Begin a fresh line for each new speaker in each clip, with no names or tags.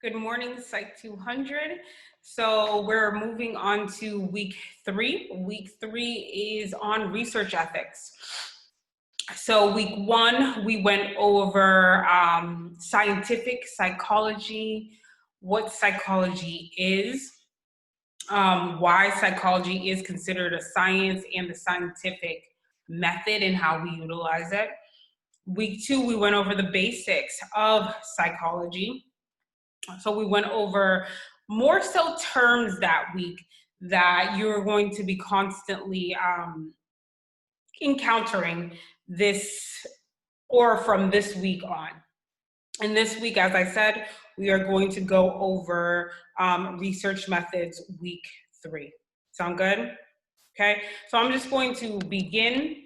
Good morning, Psych 200. So we're moving on to week 3. Week 3 is on research ethics. So week 1, we went over scientific psychology, what psychology is, why psychology is considered a science and the scientific method and how we utilize it. Week 2, we went over the basics of psychology. So we went over more so terms that week that you're going to be constantly encountering this or from this week on. And this week, as I said, we are going to go over research methods week 3. Sound good? Okay, so I'm just going to begin.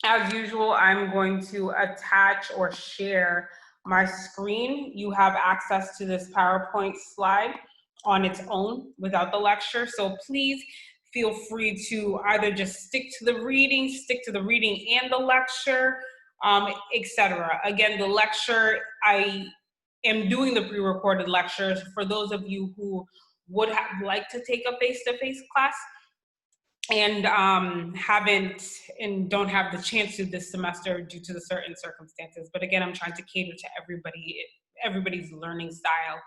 As usual, I'm going to attach or share my screen. You have access to this PowerPoint slide on its own without the lecture. So please feel free to either just stick to the reading and the lecture, etc. Again, the lecture, I am doing the pre-recorded lectures for those of you who would have liked to take a face-to-face class and don't have the chance to this semester due to the certain circumstances. But again, I'm trying to cater to everybody's learning style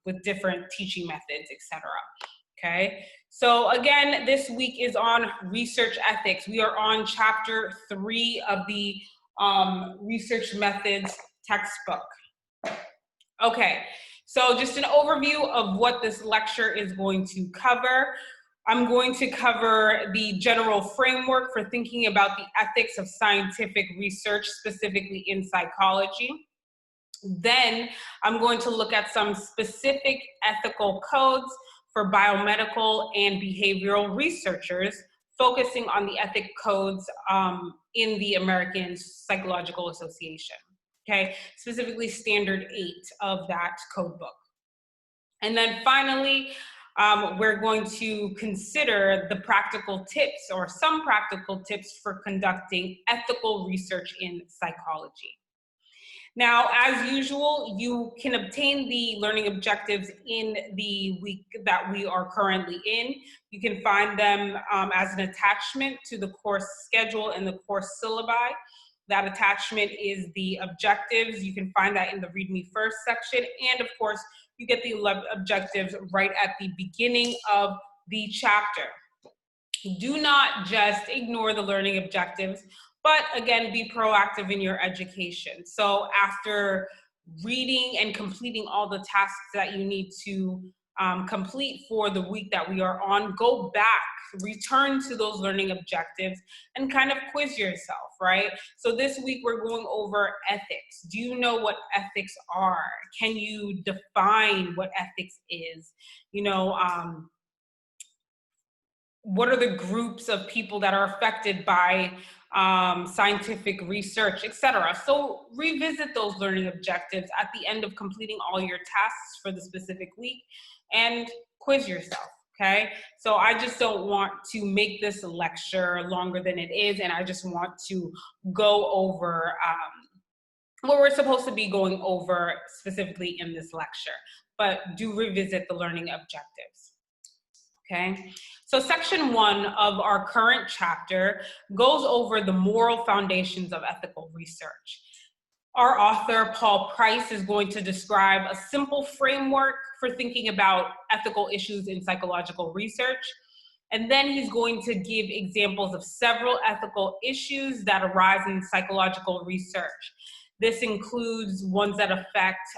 with different teaching methods, etc. Okay, so again, this week is on research ethics. We are on chapter 3 of the research methods textbook. Okay, so just an overview of what this lecture is going to cover. I'm going to cover the general framework for thinking about the ethics of scientific research, specifically in psychology. Then I'm going to look at some specific ethical codes for biomedical and behavioral researchers, focusing on the ethic codes in the American Psychological Association, okay? Specifically Standard 8 of that code book. And then finally, we're going to consider the practical tips or some practical tips for conducting ethical research in psychology. Now, as usual, you can obtain the learning objectives in the week that we are currently in. You can find them as an attachment to the course schedule and the course syllabi. That attachment is the objectives. You can find that in the Read Me First section. And of course, you get the objectives right at the beginning of the chapter. Do not just ignore the learning objectives, but again, be proactive in your education. So after reading and completing all the tasks that you need to complete for the week that we are on, go back, return to those learning objectives and kind of quiz yourself, right? So this week we're going over ethics. Do you know what ethics are? Can you define what ethics is? You know, what are the groups of people that are affected by scientific research, etc. So revisit those learning objectives at the end of completing all your tasks for the specific week and quiz yourself, okay? So I just don't want to make this lecture longer than it is, and I just want to go over what we're supposed to be going over specifically in this lecture, but do revisit the learning objectives, okay? So section 1 of our current chapter goes over the moral foundations of ethical research. Our author, Paul Price, is going to describe a simple framework for thinking about ethical issues in psychological research. And then he's going to give examples of several ethical issues that arise in psychological research. This includes ones that affect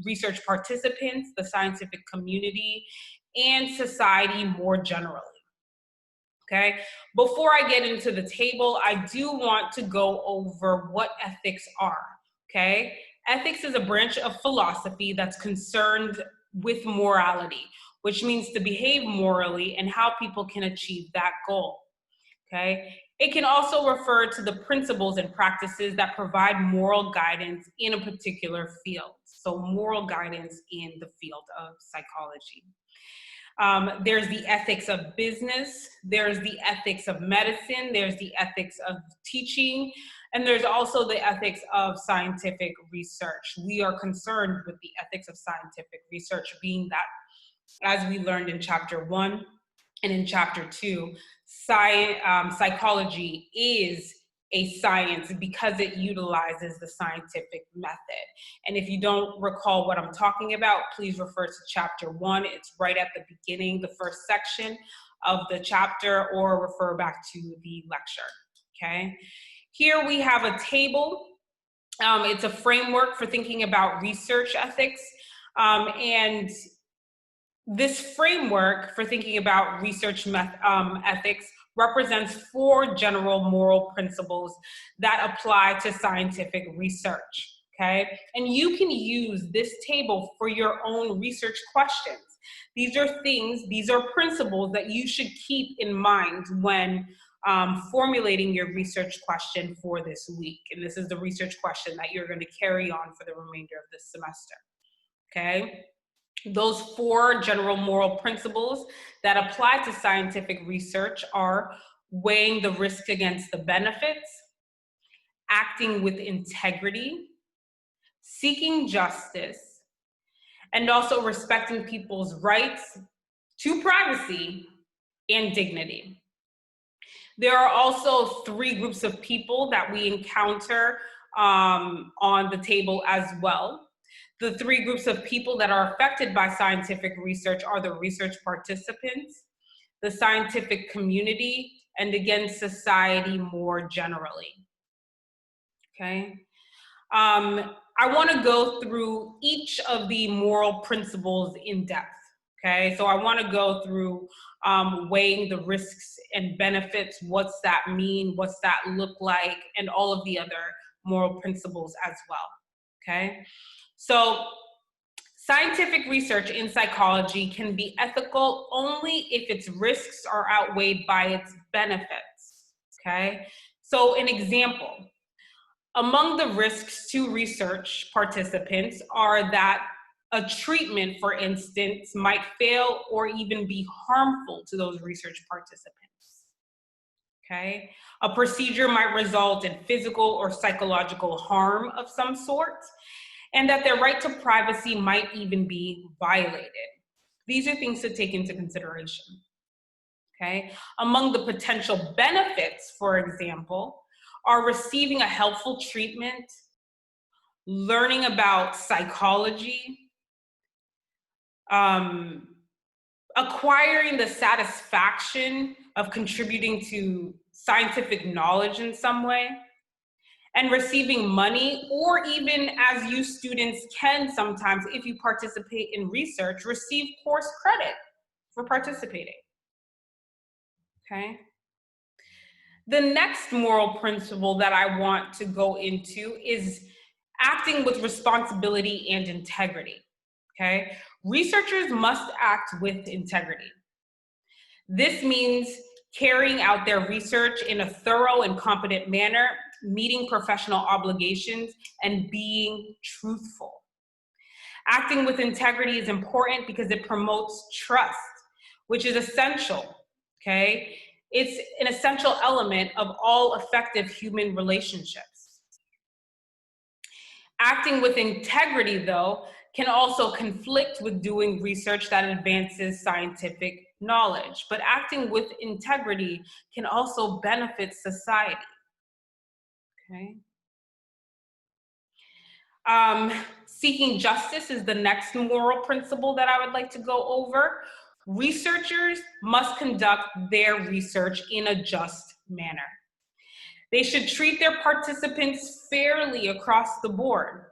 research participants, the scientific community, and society more generally, okay? Before I get into the table, I do want to go over what ethics are, okay? Ethics is a branch of philosophy that's concerned with morality, which means to behave morally and how people can achieve that goal, okay? It can also refer to the principles and practices that provide moral guidance in a particular field. So moral guidance in the field of psychology. There's the ethics of business, there's the ethics of medicine, there's the ethics of teaching, And there's also the ethics of scientific research. We are concerned with the ethics of scientific research, being that, as we learned in chapter 1 and in chapter 2, psychology is a science because it utilizes the scientific method. And if you don't recall what I'm talking about, please refer to chapter 1. It's right at the beginning, the first section of the chapter, or refer back to the lecture, okay? Here we have a table. It's a framework for thinking about research ethics. And this framework for thinking about research ethics represents 4 general moral principles that apply to scientific research, okay? And you can use this table for your own research questions. These are principles that you should keep in mind when formulating your research question for this week. And this is the research question that you're going to carry on for the remainder of this semester, okay? Those 4 general moral principles that apply to scientific research are weighing the risk against the benefits, acting with integrity, seeking justice, and also respecting people's rights to privacy and dignity. There are also 3 groups of people that we encounter on the table as well. The 3 groups of people that are affected by scientific research are the research participants, the scientific community, and again, society more generally, okay? I wanna go through each of the moral principles in depth, okay? So I wanna go through weighing the risks and benefits, what's that mean, what's that look like, and all of the other moral principles as well, okay? So scientific research in psychology can be ethical only if its risks are outweighed by its benefits, okay? So an example, among the risks to research participants are that a treatment, for instance, might fail or even be harmful to those research participants, okay? A procedure might result in physical or psychological harm of some sort, and that their right to privacy might even be violated. These are things to take into consideration, okay? Among the potential benefits, for example, are receiving a helpful treatment, learning about psychology, acquiring the satisfaction of contributing to scientific knowledge in some way, and receiving money, or even, as you students can sometimes, if you participate in research, receive course credit for participating, okay? The next moral principle that I want to go into is acting with responsibility and integrity, okay? Researchers must act with integrity. This means carrying out their research in a thorough and competent manner, meeting professional obligations, and being truthful. Acting with integrity is important because it promotes trust, which is essential, okay? It's an essential element of all effective human relationships. Acting with integrity, though, can also conflict with doing research that advances scientific knowledge, but acting with integrity can also benefit society, okay? Seeking justice is the next moral principle that I would like to go over. Researchers must conduct their research in a just manner. They should treat their participants fairly across the board.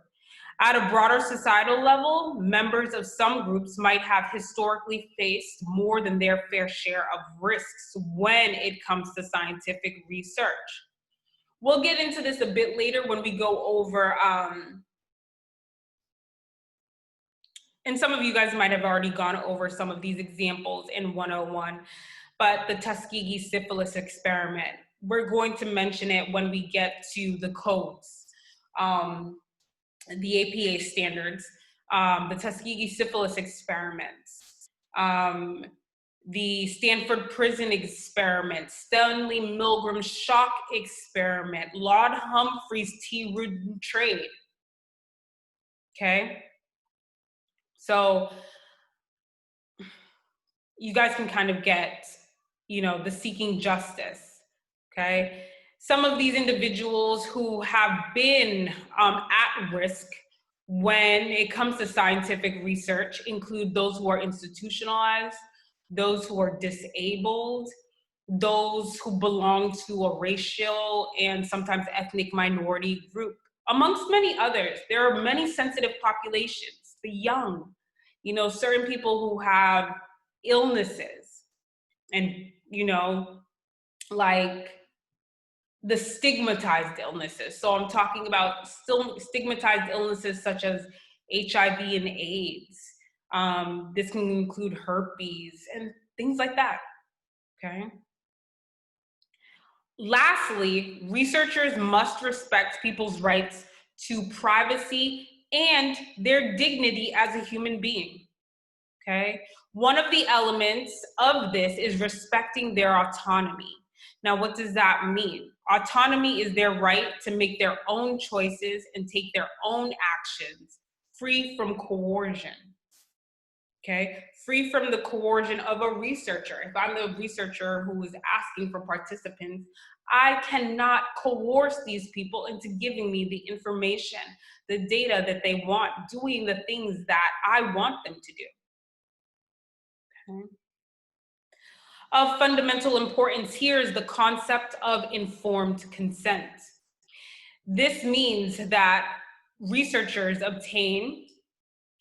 At a broader societal level, members of some groups might have historically faced more than their fair share of risks when it comes to scientific research. We'll get into this a bit later when we go over, and some of you guys might have already gone over some of these examples in 101, but the Tuskegee syphilis experiment, we're going to mention it when we get to the codes, the APA standards, the Tuskegee syphilis experiments, the Stanford Prison Experiment, Stanley Milgram Shock Experiment, Lord Humphrey's tea root trade. Okay? So you guys can kind of get, the seeking justice. Okay? Some of these individuals who have been at risk when it comes to scientific research include those who are institutionalized, those who are disabled, those who belong to a racial and sometimes ethnic minority group, amongst many others. There are many sensitive populations, the young, certain people who have illnesses and, like the stigmatized illnesses. So I'm talking about still stigmatized illnesses such as HIV and AIDS. This can include herpes and things like that, okay? Lastly, researchers must respect people's rights to privacy and their dignity as a human being, okay? One of the elements of this is respecting their autonomy. Now, what does that mean? Autonomy is their right to make their own choices and take their own actions, free from coercion, okay? Free from the coercion of a researcher. If I'm the researcher who is asking for participants, I cannot coerce these people into giving me the information, the data that they want, doing the things that I want them to do. Okay. Of fundamental importance here is the concept of informed consent. This means that researchers obtain,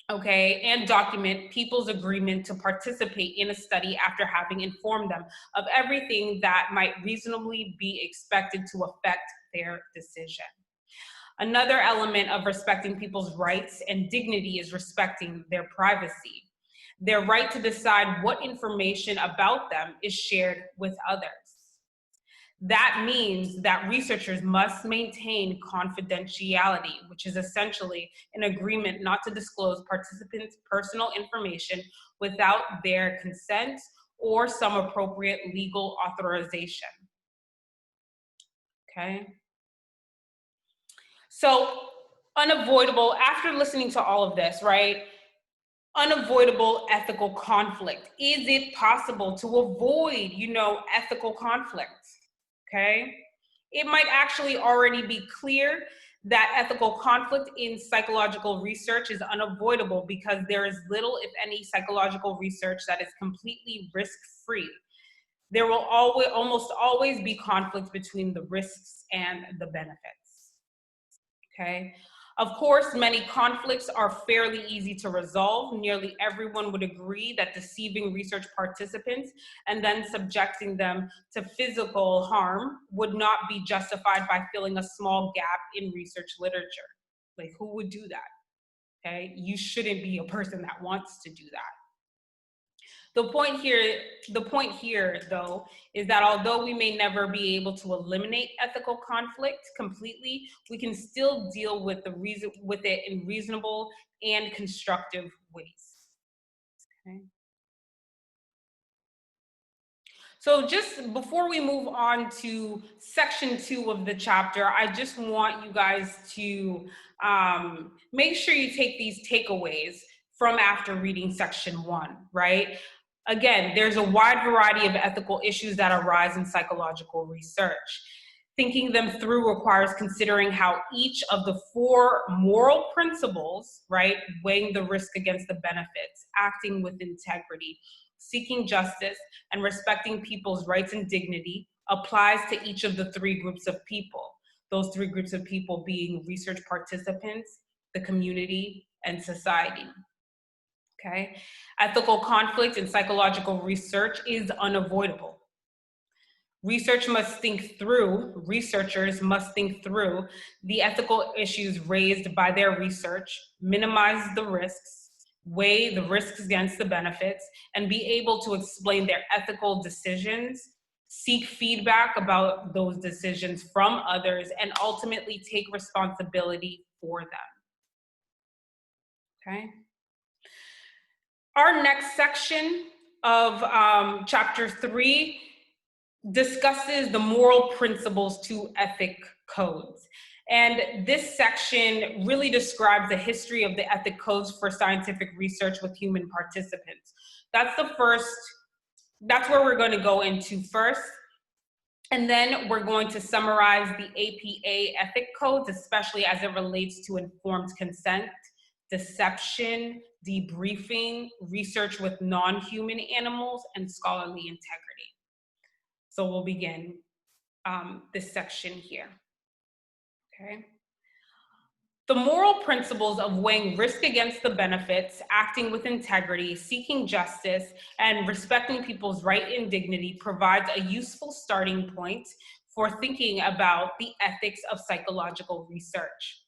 and document people's agreement to participate in a study after having informed them of everything that might reasonably be expected to affect their decision. Another element of respecting people's rights and dignity is respecting their privacy. Their right to decide what information about them is shared with others. That means that researchers must maintain confidentiality, which is essentially an agreement not to disclose participants' personal information without their consent or some appropriate legal authorization. Okay? So, unavoidable, after listening to all of this, right? Unavoidable ethical conflict. Is it possible to avoid, ethical conflict? Okay? It might actually already be clear that ethical conflict in psychological research is unavoidable because there is little, if any, psychological research that is completely risk-free. There will almost always be conflict between the risks and the benefits. Okay? Of course, many conflicts are fairly easy to resolve. Nearly everyone would agree that deceiving research participants and then subjecting them to physical harm would not be justified by filling a small gap in research literature. Like, who would do that? Okay, you shouldn't be a person that wants to do that. The point here, though, is that although we may never be able to eliminate ethical conflict completely, we can still deal with it in reasonable and constructive ways. Okay. So just before we move on to section 2 of the chapter, I just want you guys to make sure you take these takeaways from after reading section 1, right? Again, there's a wide variety of ethical issues that arise in psychological research. Thinking them through requires considering how each of the 4 moral principles, right, weighing the risk against the benefits, acting with integrity, seeking justice, and respecting people's rights and dignity applies to each of the 3 groups of people. Those 3 groups of people being research participants, the community, and society. Okay? Ethical conflict in psychological research is unavoidable. Researchers must think through the ethical issues raised by their research, minimize the risks, weigh the risks against the benefits, and be able to explain their ethical decisions, seek feedback about those decisions from others, and ultimately take responsibility for them. Okay? Our next section of chapter 3 discusses the moral principles to ethic codes. And this section really describes the history of the ethic codes for scientific research with human participants. That's where we're going to go into first. And then we're going to summarize the APA ethic codes, especially as it relates to informed consent, deception, debriefing, research with non-human animals, and scholarly integrity. So we'll begin this section here, okay? The moral principles of weighing risk against the benefits, acting with integrity, seeking justice, and respecting people's right and dignity provides a useful starting point for thinking about the ethics of psychological research.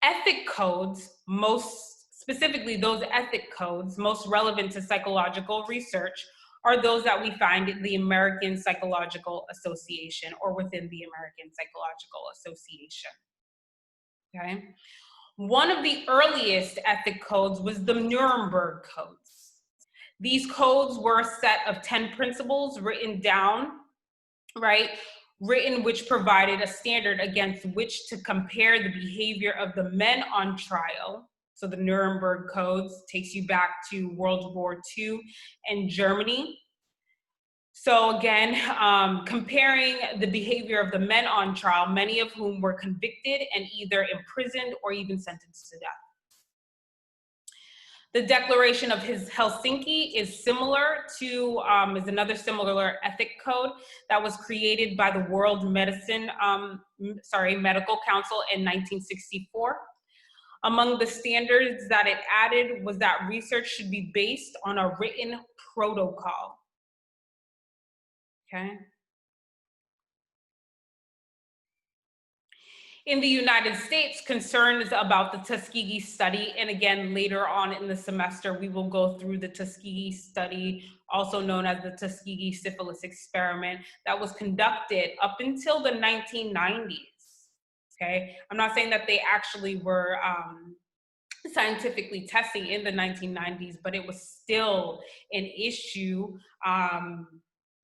Ethic codes, most specifically those ethic codes most relevant to psychological research, are those that we find in the American Psychological Association or within the American Psychological Association. Okay. One of the earliest ethic codes was the Nuremberg Codes. These codes were a set of 10 principles written down, right? Written which provided a standard against which to compare the behavior of the men on trial. So the Nuremberg Codes takes you back to World War II and Germany. So again, comparing the behavior of the men on trial, many of whom were convicted and either imprisoned or even sentenced to death. The Declaration of Helsinki is similar to, is another similar ethic code that was created by the World Medical Council in 1964. Among the standards that it added was that research should be based on a written protocol. Okay. In the United States, concerns about the Tuskegee study, and again, later on in the semester, we will go through the Tuskegee study, also known as the Tuskegee syphilis experiment, that was conducted up until the 1990s, okay? I'm not saying that they actually were scientifically testing in the 1990s, but it was still an issue.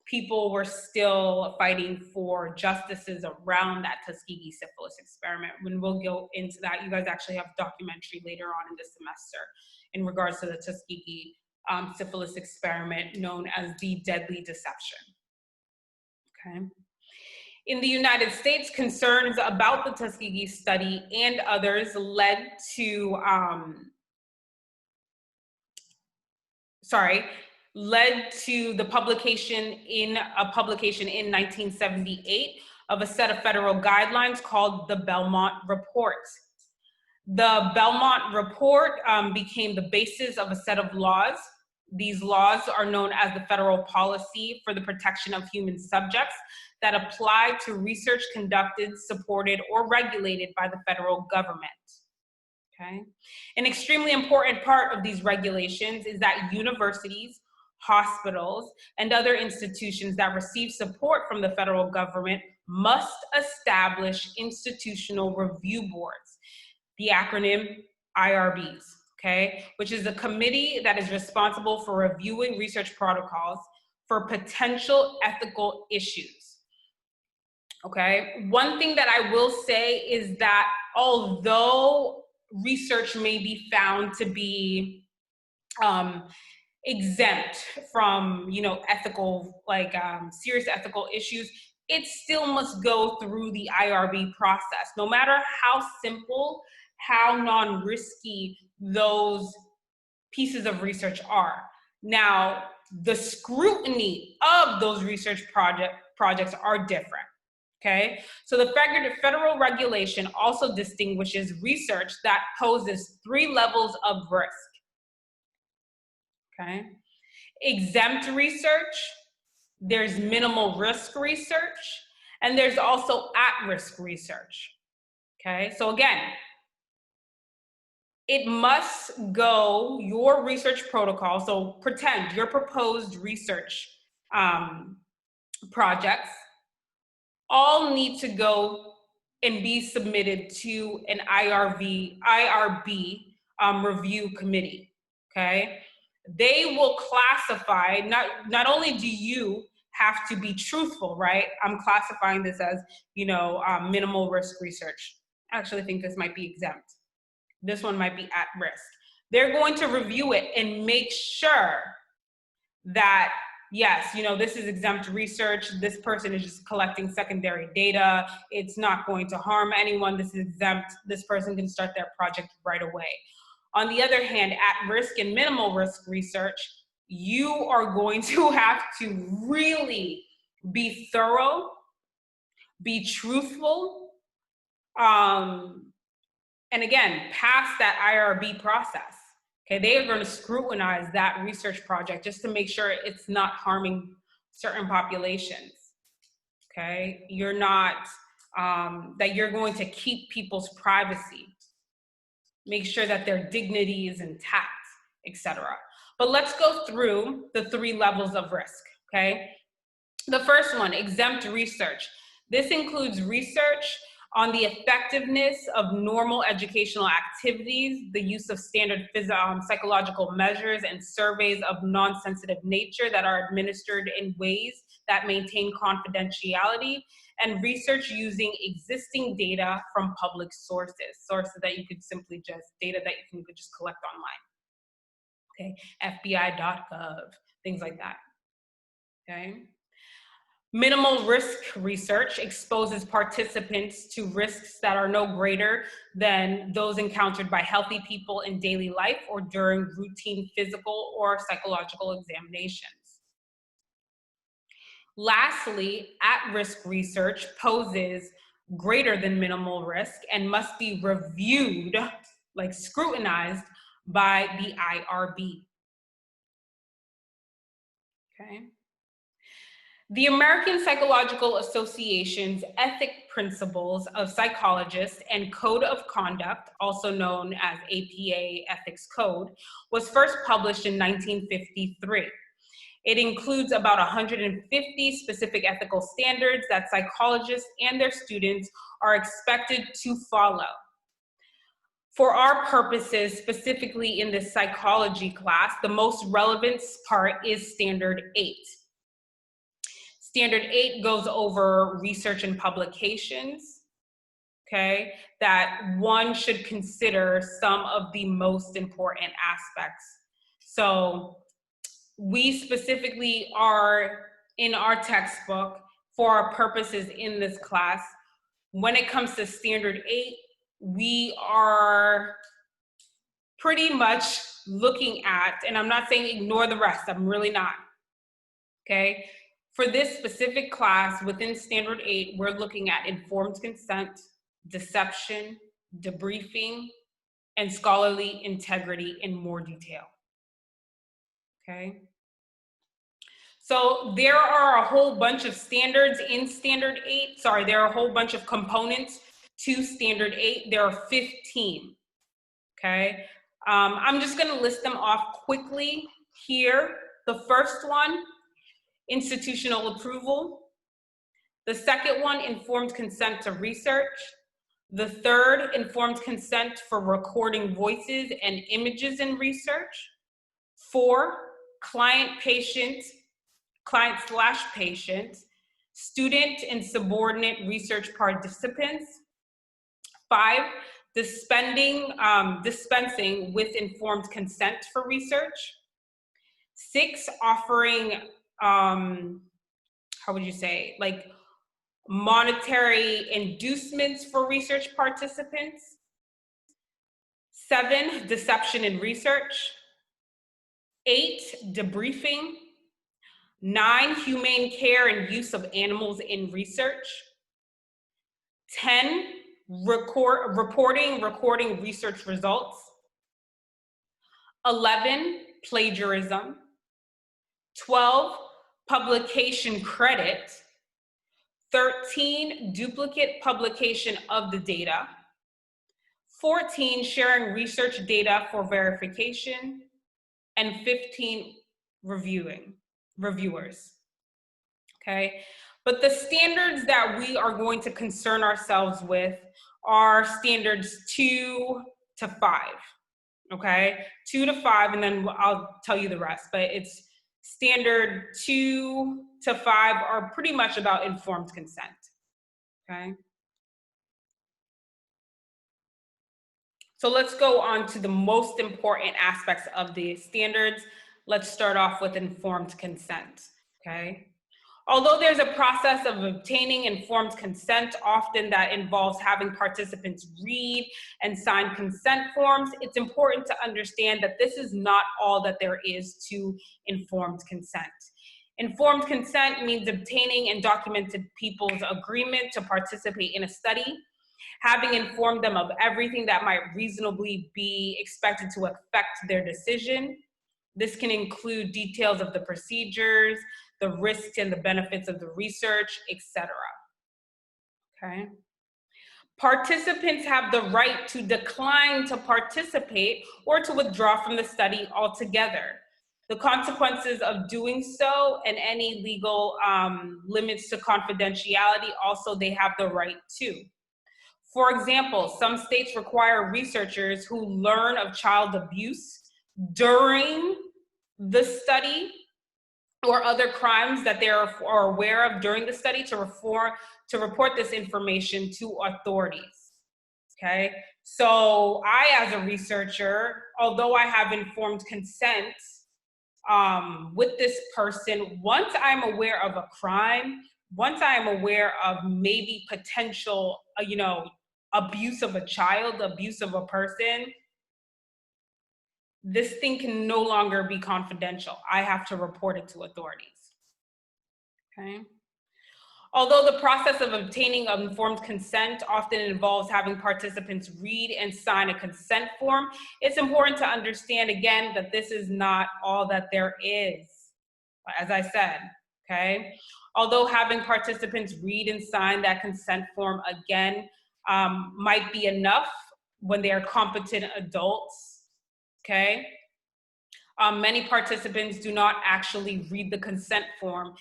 People were still fighting for justices around that Tuskegee syphilis experiment. When we'll go into that, you guys actually have a documentary later on in the semester in regards to the Tuskegee syphilis experiment known as the deadly deception, okay? In the United States, concerns about the Tuskegee study and others led to, the publication in 1978 of a set of federal guidelines called the Belmont Report. The Belmont Report became the basis of a set of laws. These laws are known as the Federal Policy for the Protection of Human Subjects that apply to research conducted, supported, or regulated by the federal government. Okay. An extremely important part of these regulations is that universities, hospitals, and other institutions that receive support from the federal government must establish institutional review boards, the acronym IRBs, okay, which is a committee that is responsible for reviewing research protocols for potential ethical issues. Okay, one thing that I will say is that although research may be found to be exempt from, ethical, serious ethical issues, it still must go through the IRB process, no matter how simple, how non-risky those pieces of research are. Now, the scrutiny of those research projects are different. Okay, so the federal regulation also distinguishes research that poses 3 levels of risk. Okay, exempt research, there's minimal risk research, and there's also at-risk research. Okay, so again, it must go, your research protocol, so pretend your proposed research projects all need to go and be submitted to an IRB review committee, okay? they will classify, not only do you have to be truthful, right? I'm classifying this as, minimal risk research. I actually think this might be exempt. This one might be at risk. They're going to review it and make sure that, yes, this is exempt research. This person is just collecting secondary data. It's not going to harm anyone. This is exempt. This person can start their project right away. On the other hand, at risk and minimal risk research, you are going to have to really be thorough, be truthful, and again, pass that IRB process. Okay, they are going to scrutinize that research project just to make sure it's not harming certain populations. Okay, you're not, that you're going to keep people's privacy, make sure that their dignity is intact, etc. But let's go through the 3 levels of risk, okay? The first one, exempt research. This includes research on the effectiveness of normal educational activities, the use of standard psychological measures and surveys of non-sensitive nature that are administered in ways that maintain confidentiality, and research using existing data from public sources that you could simply data that you could just collect online. Okay, FBI.gov, things like that. Okay. Minimal risk research exposes participants to risks that are no greater than those encountered by healthy people in daily life or during routine physical or psychological examinations. Lastly, at-risk research poses greater than minimal risk and must be reviewed, like scrutinized, by the IRB. Okay. The American Psychological Association's Ethic Principles of Psychologists and Code of Conduct, also known as APA Ethics Code, was first published in 1953. It includes about 150 specific ethical standards that psychologists and their students are expected to follow. For our purposes, specifically in this psychology class, the most relevant part is Standard 8. Standard 8 goes over research and publications, okay, that one should consider some of the most important aspects. So we specifically are in our textbook for our purposes in this class. When it comes to Standard 8, we are pretty much looking at, and I'm not saying ignore the rest, I'm really not, okay? For this specific class within Standard 8, we're looking at informed consent, deception, debriefing, and scholarly integrity in more detail, okay? So there are a whole bunch of standards in Standard 8. Sorry, there are a whole bunch of components to Standard 8. There are 15, okay? I'm just gonna list them off quickly here. The first one, institutional approval. The second one, informed consent to research. The third, informed consent for recording voices and images in research. 4, client/patient, student and subordinate research participants. 5, dispensing with informed consent for research. 6, offering, how would you say, like monetary inducements for research participants. 7, deception in research. 8, debriefing. 9, humane care and use of animals in research. 10, recording research results. 11, plagiarism. 12, publication credit. 13, duplicate publication of the data. 14, sharing research data for verification. And 15, reviewers, okay? But the standards that we are going to concern ourselves with are standards 2 to 5, okay? 2 to 5, and then I'll tell you the rest, but it's standard 2 to 5 are pretty much about informed consent, okay? So let's go on to the most important aspects of the standards. Let's start off with informed consent, okay? Although there's a process of obtaining informed consent, often that involves having participants read and sign consent forms, it's important to understand that this is not all that there is to informed consent. Informed consent means obtaining and documented people's agreement to participate in a study, having informed them of everything that might reasonably be expected to affect their decision. This can include details of the procedures, the risks and the benefits of the research, etc. Okay. Participants have the right to decline to participate or to withdraw from the study altogether. The consequences of doing so and any legal limits to confidentiality, also they have the right to. For example, some states require researchers who learn of child abuse during the study or other crimes that they are aware of during the study to report this information to authorities, okay? So I, as a researcher, although I have informed consent with this person, once I'm aware of a crime, once I'm aware of maybe potential, abuse of a child, abuse of a person, this thing can no longer be confidential. I have to report it to authorities, okay? Although the process of obtaining informed consent often involves having participants read and sign a consent form, it's important to understand again that this is not all that there is, as I said, okay? Although having participants read and sign that consent form again might be enough when they are competent adults, okay? Many participants do not actually read the consent form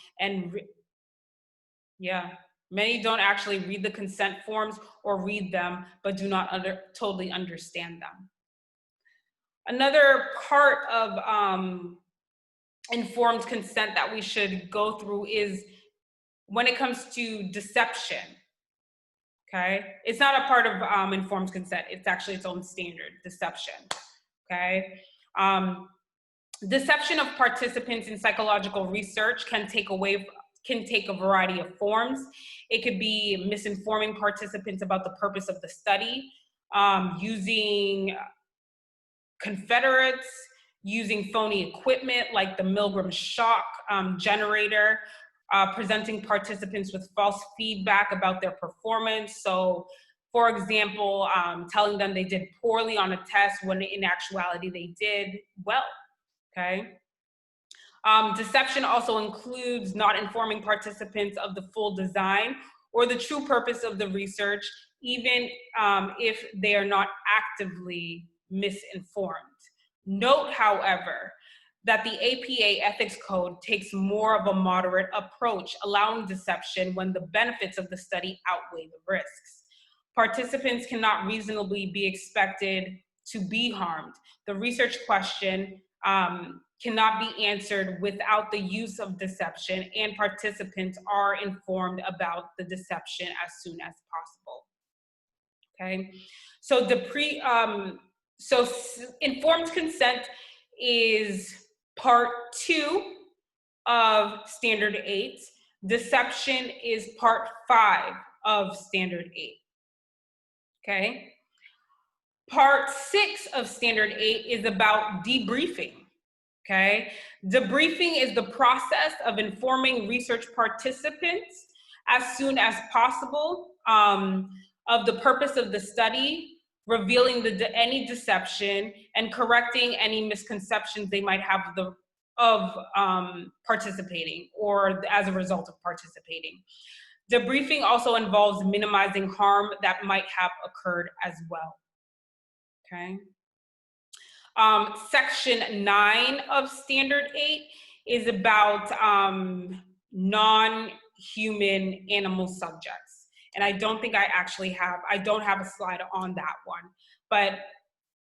many don't actually read the consent forms or read them, but do not totally understand them. Another part of informed consent that we should go through is when it comes to deception, okay? It's not a part of informed consent. It's actually its own standard, deception, okay? Deception of participants in psychological research can take a variety of forms. It could be misinforming participants about the purpose of the study, using Confederates, using phony equipment like the Milgram shock generator, presenting participants with false feedback about their performance. So, for example, telling them they did poorly on a test when in actuality they did well, okay? Deception also includes not informing participants of the full design or the true purpose of the research, even if they are not actively misinformed. Note, however, that the APA Ethics Code takes more of a moderate approach, allowing deception when the benefits of the study outweigh the risks. Participants cannot reasonably be expected to be harmed. The research question cannot be answered without the use of deception, and participants are informed about the deception as soon as possible. Okay, so informed consent is part 2 of Standard 8. Deception is part 5 of Standard 8. Okay. Part 6 of Standard 8 is about debriefing. Okay. Debriefing is the process of informing research participants as soon as possible of the purpose of the study, revealing any deception, and correcting any misconceptions they might have of participating or as a result of participating. Debriefing also involves minimizing harm that might have occurred as well. Okay. Section 9 of Standard 8 is about non-human animal subjects. And I don't think I don't have a slide on that one. But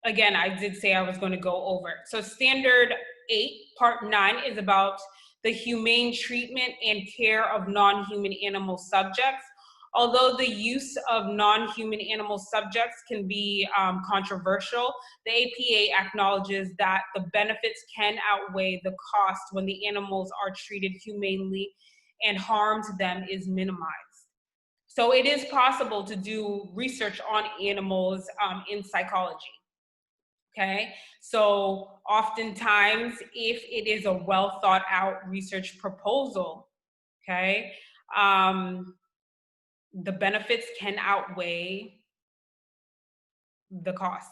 again, I did say I was going to go over it. So standard 8, part 9 is about the humane treatment and care of non-human animal subjects. Although the use of non-human animal subjects can be controversial, the APA acknowledges that the benefits can outweigh the cost when the animals are treated humanely and harm to them is minimized. So it is possible to do research on animals in psychology. Okay, so oftentimes, if it is a well thought out research proposal, okay, the benefits can outweigh the costs.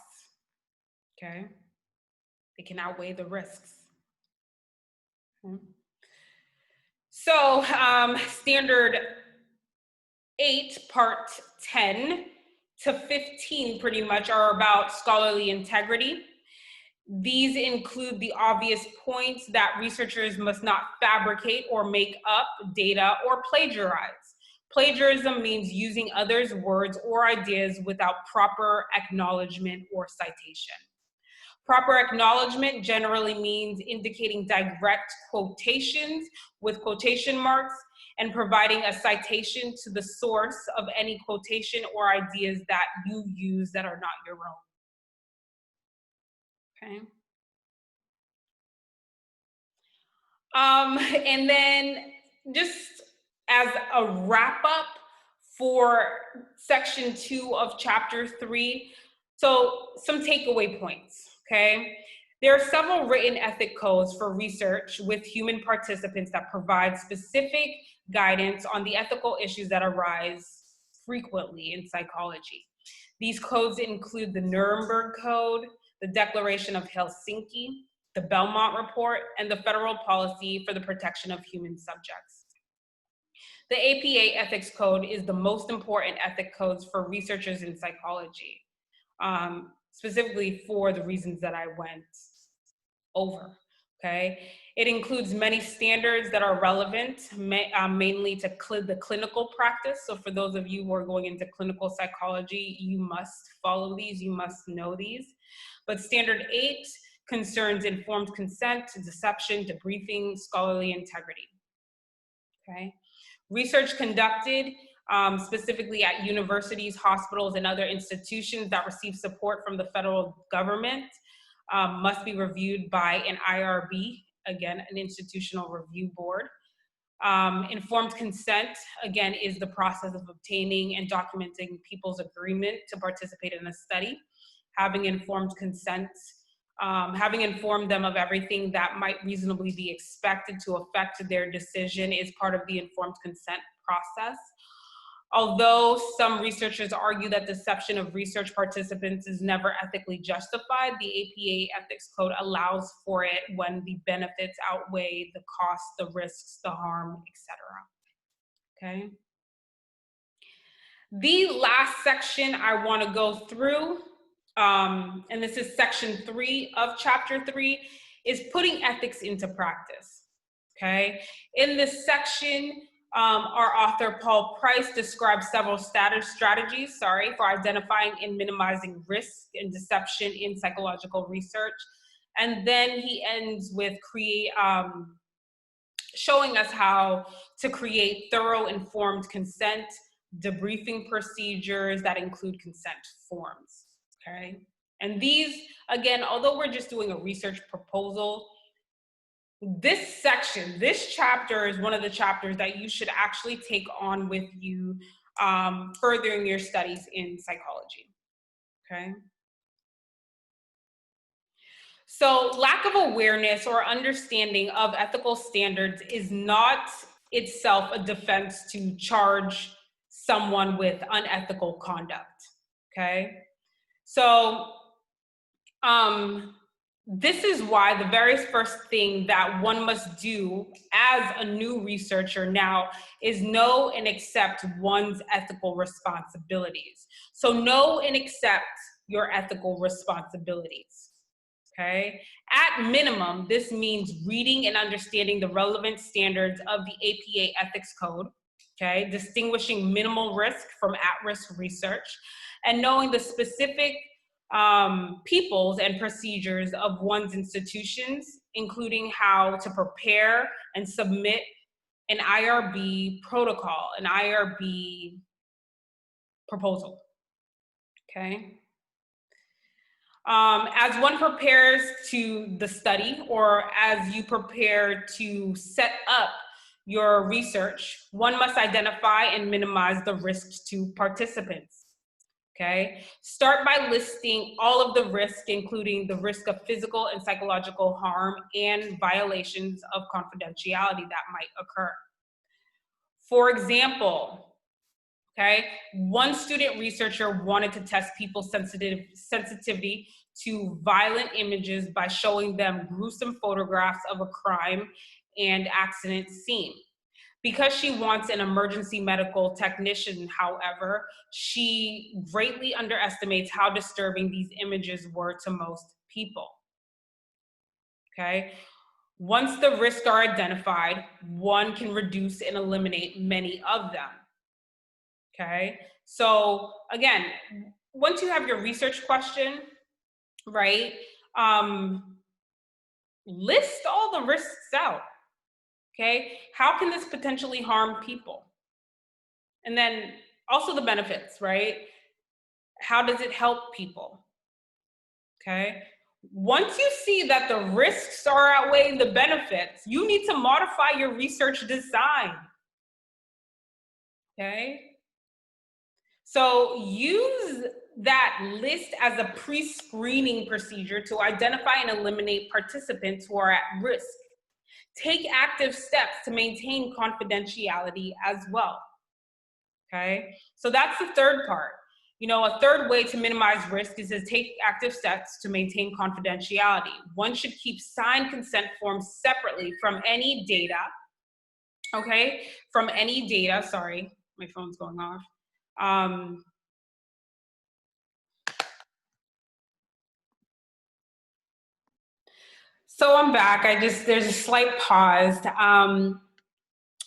Okay, they can outweigh the risks. Okay. So, standard 8, part 10 to 15 pretty much are about scholarly integrity. These include the obvious points that researchers must not fabricate or make up data or plagiarize. Plagiarism means using others' words or ideas without proper acknowledgement or citation. Proper acknowledgement generally means indicating direct quotations with quotation marks and providing a citation to the source of any quotation or ideas that you use that are not your own. Okay. And then just as a wrap up for section 2 of chapter 3, so some takeaway points, okay? There are several written ethic codes for research with human participants that provide specific guidance on the ethical issues that arise frequently in psychology. These codes include the Nuremberg Code, the Declaration of Helsinki, the Belmont Report, and the Federal Policy for the Protection of Human Subjects. The APA Ethics Code is the most important ethic codes for researchers in psychology, specifically for the reasons that I went over, okay? It includes many standards that are relevant, mainly to the clinical practice. So for those of you who are going into clinical psychology, you must follow these, you must know these. But standard 8 concerns informed consent, deception, debriefing, scholarly integrity, okay? Research conducted specifically at universities, hospitals, and other institutions that receive support from the federal government must be reviewed by an IRB, again, an institutional review board. Informed consent, again, is the process of obtaining and documenting people's agreement to participate in a study. Having informed consent, having informed them of everything that might reasonably be expected to affect their decision is part of the informed consent process. Although some researchers argue that deception of research participants is never ethically justified, the APA Ethics Code allows for it when the benefits outweigh the costs, the risks, the harm, etc. Okay. The last section I want to go through, and this is section 3 of chapter 3, is putting ethics into practice. Okay. In this section, our author, Paul Price, describes several strategies for identifying and minimizing risk and deception in psychological research. And then he ends with showing us how to create thorough informed consent, debriefing procedures that include consent forms, okay? And these, again, although we're just doing a research proposal, this section, this chapter is one of the chapters that you should actually take on with you furthering your studies in psychology, okay? So lack of awareness or understanding of ethical standards is not itself a defense to charge someone with unethical conduct, okay? So this is why the very first thing that one must do as a new researcher now is know and accept one's ethical responsibilities. So know and accept your ethical responsibilities, okay? At minimum, this means reading and understanding the relevant standards of the APA Ethics Code, okay? Distinguishing minimal risk from at-risk research, and knowing the specific peoples and procedures of one's institutions, including how to prepare and submit an IRB protocol, an IRB proposal, okay? As one prepares to the study, or as you prepare to set up your research, one must identify and minimize the risks to participants. Okay, start by listing all of the risks, including the risk of physical and psychological harm and violations of confidentiality that might occur. For example, okay, one student researcher wanted to test people's sensitivity to violent images by showing them gruesome photographs of a crime and accident scene. Because she wants an emergency medical technician, however, she greatly underestimates how disturbing these images were to most people. Okay? Once the risks are identified, one can reduce and eliminate many of them. Okay? So again, once you have your research question, right, list all the risks out. Okay? How can this potentially harm people? And then also the benefits, right? How does it help people? Okay. Once you see that the risks are outweighing the benefits, you need to modify your research design. Okay. So use that list as a pre-screening procedure to identify and eliminate participants who are at risk. Take active steps to maintain confidentiality as well. Okay, so that's the third part. You know, a third way to minimize risk is to take active steps to maintain confidentiality. One should keep signed consent forms separately from any data, okay? From any data, sorry, my phone's going off. So I'm back, there's a slight pause.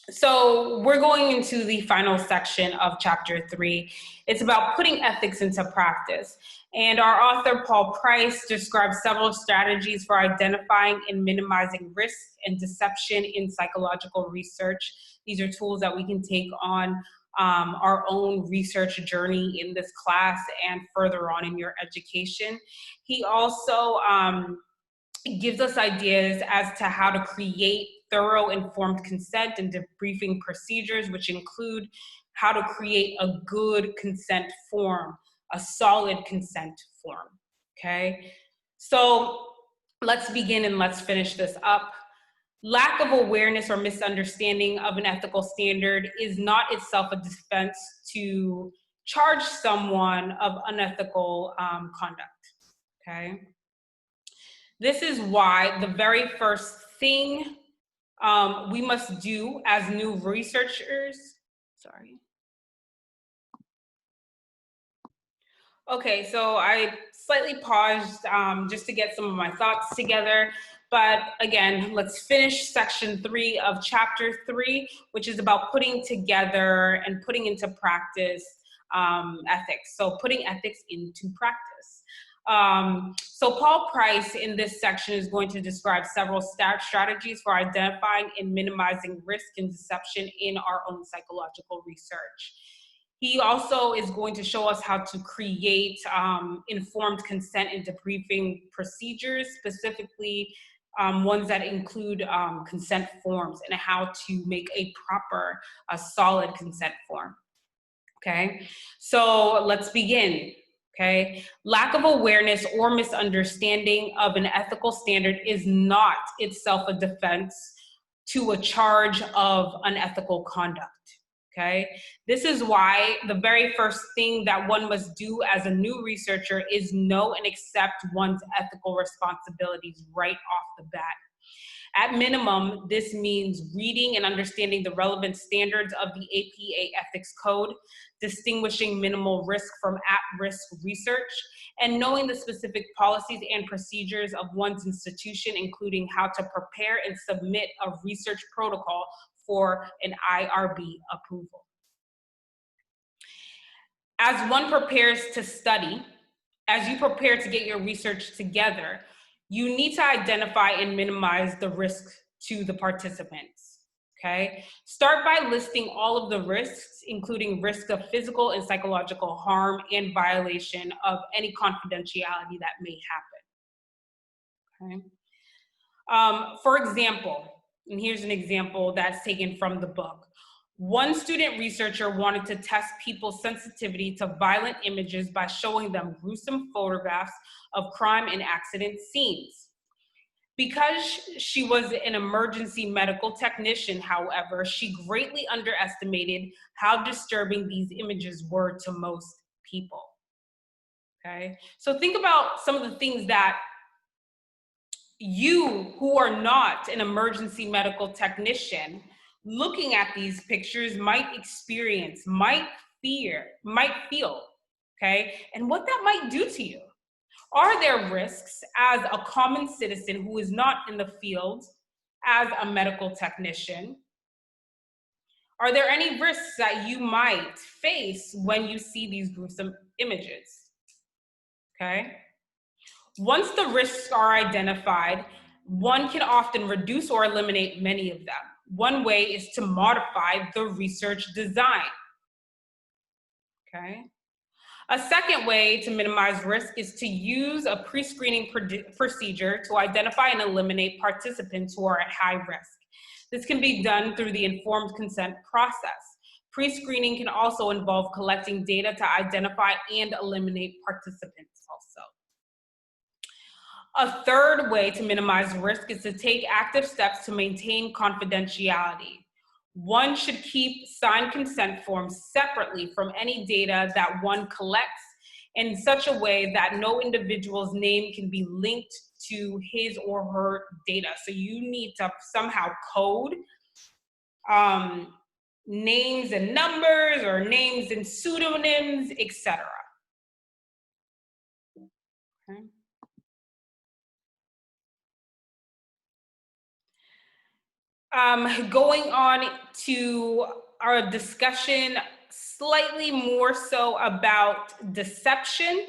So we're going into the final section of chapter 3. It's about putting ethics into practice. And our author, Paul Price, describes several strategies for identifying and minimizing risk and deception in psychological research. These are tools that we can take on our own research journey in this class and further on in your education. He also gives us ideas as to how to create thorough informed consent and debriefing procedures, which include how to create a good consent form, a solid consent form, okay? So let's begin and let's finish this up. Lack of awareness or misunderstanding of an ethical standard is not itself a defense to charge someone of unethical conduct, okay? This is why the very first thing we must do as new researchers, sorry. Okay, so I slightly paused just to get some of my thoughts together. But again, let's finish section 3 of chapter 3, which is about putting together and putting into practice ethics. So putting ethics into practice. So Paul Price in this section is going to describe several strategies for identifying and minimizing risk and deception in our own psychological research. He also is going to show us how to create informed consent and debriefing procedures, specifically ones that include consent forms and how to make a proper, solid consent form. Okay, so let's begin. Okay, lack of awareness or misunderstanding of an ethical standard is not itself a defense to a charge of unethical conduct. Okay, this is why the very first thing that one must do as a new researcher is know and accept one's ethical responsibilities right off the bat. At minimum, this means reading and understanding the relevant standards of the APA Ethics Code, distinguishing minimal risk from at-risk research, and knowing the specific policies and procedures of one's institution, including how to prepare and submit a research protocol for an IRB approval. As one prepares to study, as you prepare to get your research together, you need to identify and minimize the risk to the participants, okay? Start by listing all of the risks, including risk of physical and psychological harm and violation of any confidentiality that may happen, okay? For example, and here's an example that's taken from the book. One student researcher wanted to test people's sensitivity to violent images by showing them gruesome photographs of crime and accident scenes. Because she was an emergency medical technician, however, she greatly underestimated how disturbing these images were to most people, okay? So think about some of the things that you, who are not an emergency medical technician, looking at these pictures might experience, might feel, okay? And what that might do to you. Are there risks as a common citizen who is not in the field as a medical technician? Are there any risks that you might face when you see these gruesome images? Okay? Once the risks are identified, one can often reduce or eliminate many of them. One way is to modify the research design, okay? A second way to minimize risk is to use a pre-screening procedure to identify and eliminate participants who are at high risk. This can be done through the informed consent process. Pre-screening can also involve collecting data to identify and eliminate participants also. A third way to minimize risk is to take active steps to maintain confidentiality. One should keep signed consent forms separately from any data that one collects in such a way that no individual's name can be linked to his or her data. So you need to somehow code names and numbers or names and pseudonyms, etc. Okay. Going on to our discussion slightly more so about deception,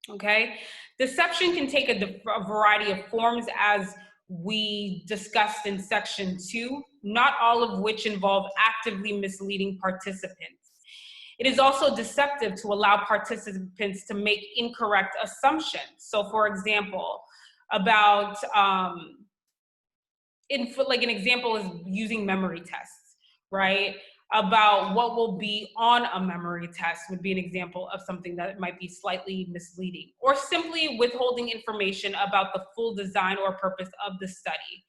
okay? Deception can take a variety of forms as we discussed in section 2, not all of which involve actively misleading participants. It is also deceptive to allow participants to make incorrect assumptions. So for example, about, like an example is using memory tests, right? About what will be on a memory test would be an example of something that might be slightly misleading, or simply withholding information about the full design or purpose of the study.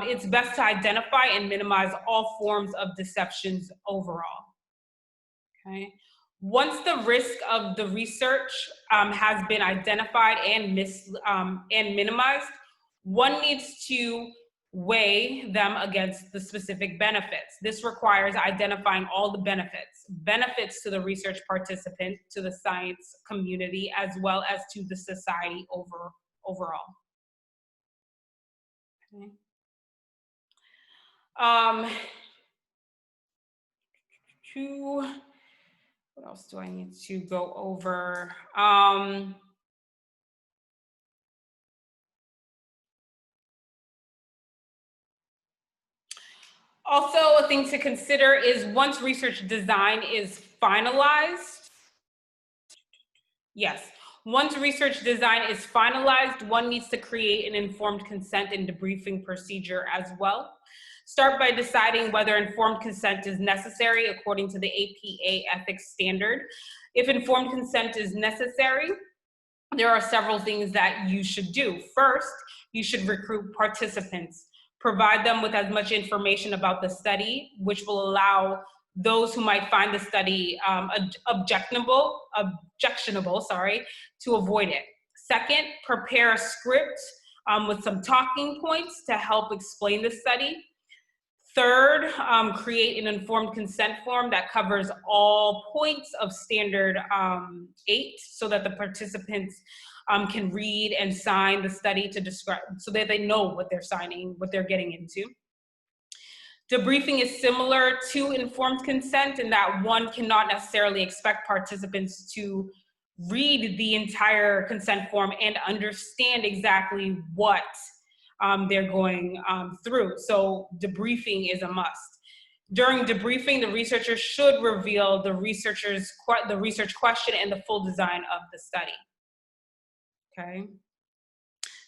It's best to identify and minimize all forms of deceptions overall, okay? Once the risk of the research has been identified and minimized, one needs to weigh them against the specific benefits. This requires identifying all the benefits to the research participant, to the science community, as well as to the society overall. Okay. What else do I need to go over? Also, a thing to consider is once research design is finalized, once research design is finalized, one needs to create an informed consent and debriefing procedure as well. Start by deciding whether informed consent is necessary according to the APA ethics standard. If informed consent is necessary, there are several things that you should do. First, you should recruit participants. Provide them with as much information about the study, which will allow those who might find the study objectionable, to avoid it. Second, prepare a script with some talking points to help explain the study. Third, create an informed consent form that covers all points of standard 8 so that the participants can read and sign the study to describe, so that they know what they're signing, what they're getting into. Debriefing is similar to informed consent in that one cannot necessarily expect participants to read the entire consent form and understand exactly what they're going through. So debriefing is a must. During debriefing, the researcher should reveal the research question and the full design of the study. Okay.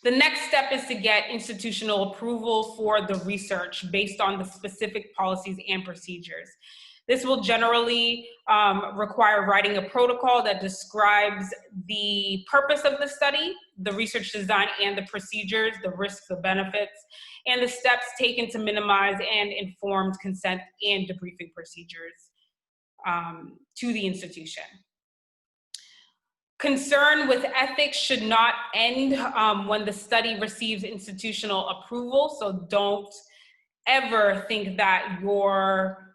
The next step is to get institutional approval for the research based on the specific policies and procedures. This will generally require writing a protocol that describes the purpose of the study, the research design and the procedures, the risks, the benefits, and the steps taken to minimize and informed consent and debriefing procedures to the institution. Concern with ethics should not end when the study receives institutional approval. So don't ever think that your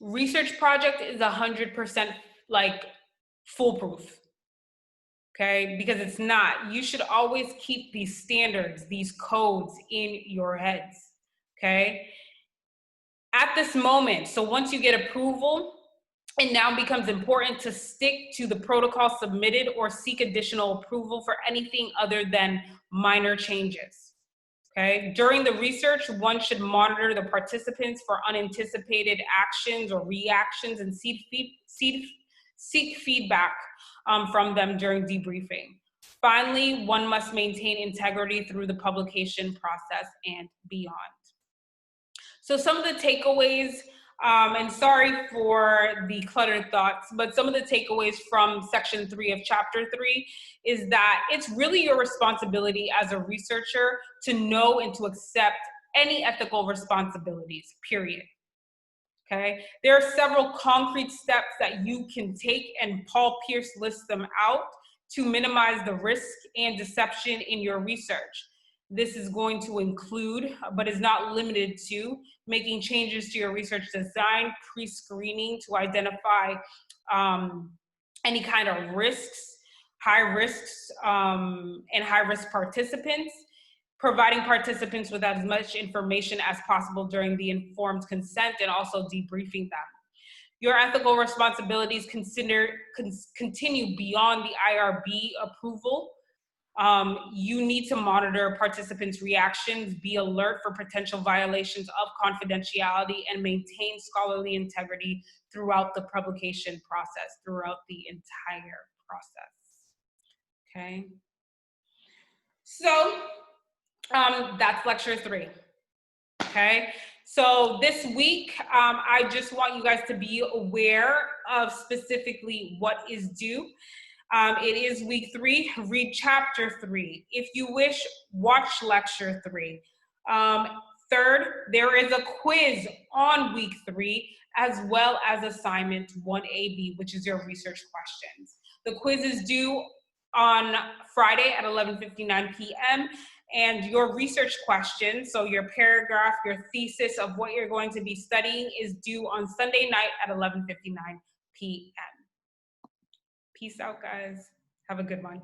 research project is 100% like foolproof, okay? Because it's not. You should always keep these standards, these codes in your heads, okay? At this moment, so once you get approval, it now becomes important to stick to the protocol submitted or seek additional approval for anything other than minor changes. Okay. During the research, one should monitor the participants for unanticipated actions or reactions and seek feedback from them during debriefing. Finally, one must maintain integrity through the publication process and beyond. So some of the takeaways, and sorry for the cluttered thoughts, but some of the takeaways from section 3 of chapter 3 is that it's really your responsibility as a researcher to know and to accept any ethical responsibilities, period. Okay, there are several concrete steps that you can take, and Paul Pierce lists them out to minimize the risk and deception in your research. This is going to include, but is not limited to, making changes to your research design, pre-screening to identify any kind of risks, high risks, and high-risk participants, providing participants with as much information as possible during the informed consent, and also debriefing them. Your ethical responsibilities continue beyond the IRB approval. You need to monitor participants' reactions, be alert for potential violations of confidentiality, and maintain scholarly integrity throughout the publication process, throughout the entire process. Okay. So that's lecture 3. Okay. So this week, I just want you guys to be aware of specifically what is due. It is week 3, read chapter 3. If you wish, watch lecture 3. Third, there is a quiz on week 3, as well as assignment 1AB, which is your research questions. The quiz is due on Friday at 11:59 p.m. And your research questions, so your paragraph, your thesis of what you're going to be studying, is due on Sunday night at 11:59 p.m. Peace out, guys. Have a good one.